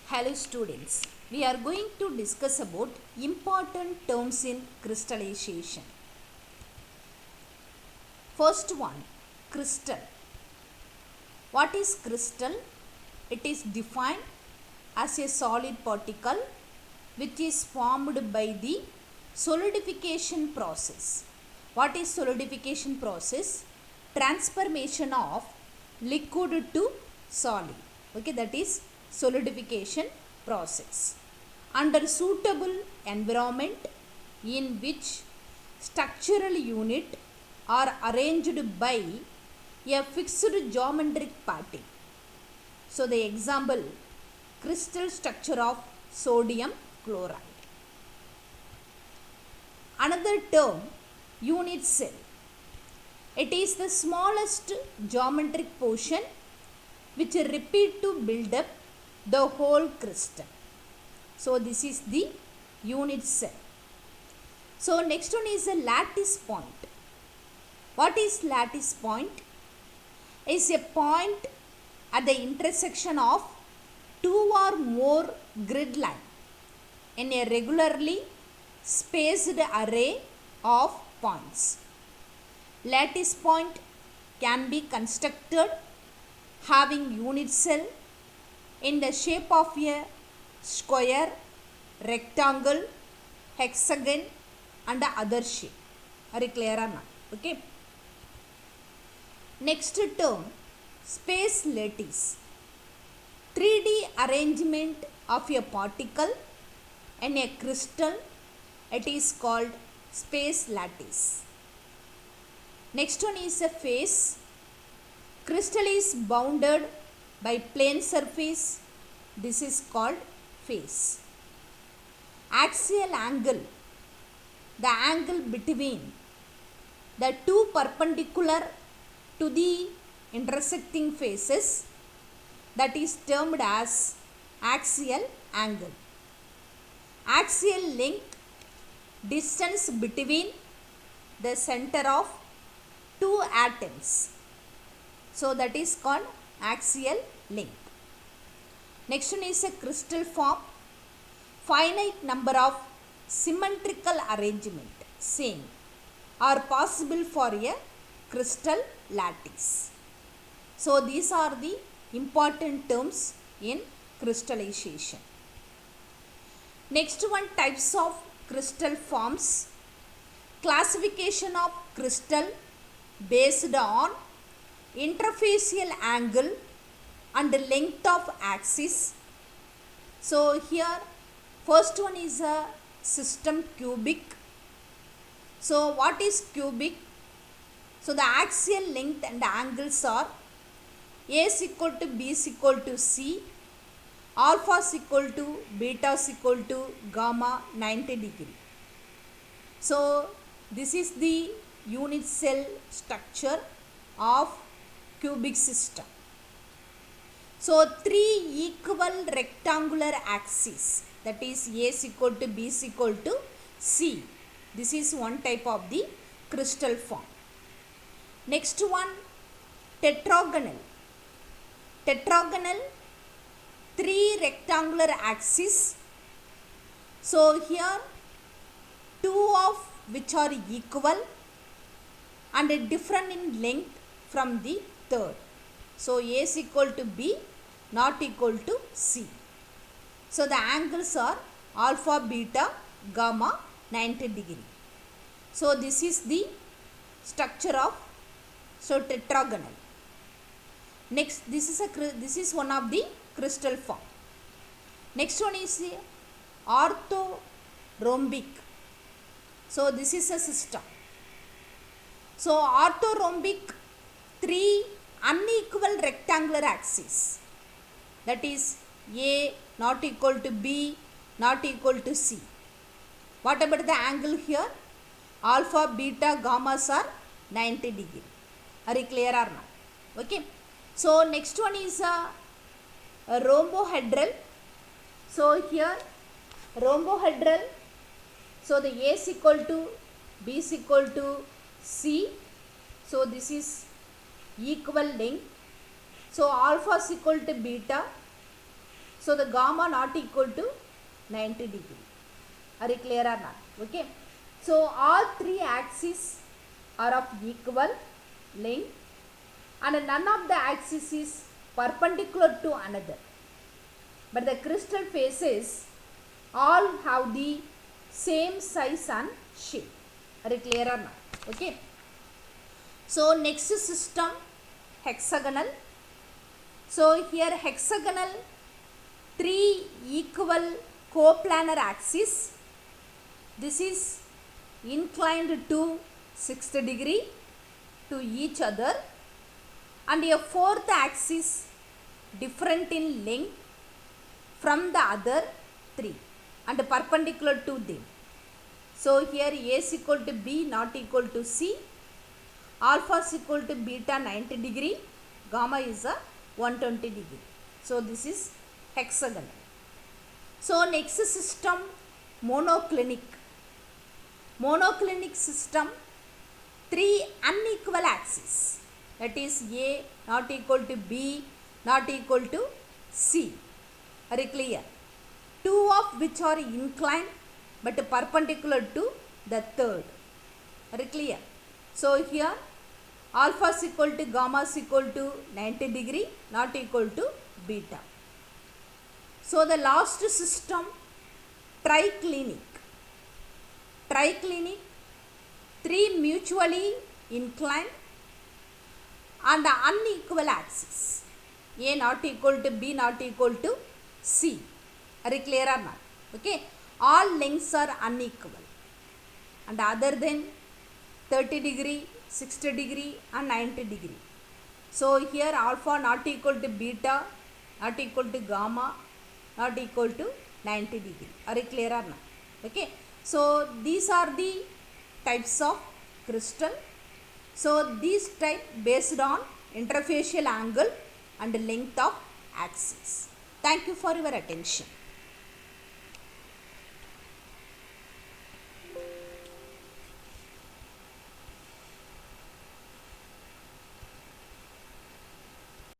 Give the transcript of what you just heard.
Hello students, we are going to discuss about important terms in crystallization. First one, crystal. What is crystal? It is defined as a solid particle which is formed by the solidification process. What is solidification process? Transformation of liquid to solid. Okay, that is solidification process under suitable environment in which structural unit are arranged by a fixed geometric pattern. So the example, crystal structure of sodium chloride. Another term, unit cell. It is the smallest geometric portion which repeat to build up the whole crystal. So this is the unit cell. So next one is a lattice point. What is lattice point? Is a point at the intersection of two or more grid line in a regularly spaced array of points. Lattice point can be constructed having unit cell in the shape of a square, rectangle, hexagon and other shape. Are you clear or not? Okay. Next term, space lattice. 3D arrangement of a particle in a crystal. It is called space lattice. Next one is a face. Crystal is bounded by plane surface. This is called face. Axial angle. The angle between the two perpendicular to the intersecting faces, that is termed as axial angle. Axial length, distance between the center of two atoms. So that is called axial length. Next one is a crystal form. Finite number of symmetrical arrangement same are possible for a crystal lattice. So these are the important terms in crystallization. Next one, types of crystal forms. Classification of crystal based on interfacial angle and length of axis. So here first one is a system cubic. So what is cubic? So the axial length and angles are A is equal to B is equal to C, alpha is equal to beta is equal to gamma 90 degree. So this is the unit cell structure of cubic system. So three equal rectangular axes, that is A is equal to B is equal to C. This is one type of the crystal form. Next one, tetragonal. Tetragonal, three rectangular axes. So here two of which are equal and different in length from the third. So A is equal to B, not equal to C. So the angles are alpha, beta, gamma 90 degree. So this is the structure of tetragonal. Next, this is one of the crystal form. Next one is the orthorhombic. So this is a system. So orthorhombic, three unequal rectangular axes, that is A not equal to B, not equal to C. What about the angle here? Alpha, beta, gammas are 90 degree. Are you clear or not? Okay. So next one is a rhombohedral. So here rhombohedral. So the A is equal to B is equal to C. So this is equal length. So alpha is equal to beta. So the gamma not equal to 90 degree. Are you clear or not? Okay. So all three axes are of equal length and none of the axes is perpendicular to another. But the crystal faces all have the same size and shape. Are you clear or not? Okay. So next system, hexagonal. So here hexagonal, three equal coplanar axes. This is inclined to 60 degree to each other, and a fourth axis different in length from the other three and perpendicular to them. So here A is equal to B not equal to C, alpha is equal to beta 90 degree, gamma is a 120 degree. So this is hexagonal. So next system, monoclinic. Monoclinic system, three unequal axes, that is A not equal to B not equal to C. Are you clear? Two of which are inclined but perpendicular to the third. Are you clear? So here alpha is equal to gamma is equal to 90 degree not equal to beta. So the last system, triclinic. Triclinic, three mutually inclined and unequal axes, A not equal to B not equal to C. Are you clear or not? Okay. All lengths are unequal and other than 30 degree, 60 degree and 90 degree. So here alpha not equal to beta not equal to gamma not equal to 90 degree. Are you clear or not? Okay. So these are the types of crystal. So these type based on interfacial angle and length of axis. Thank you for your attention.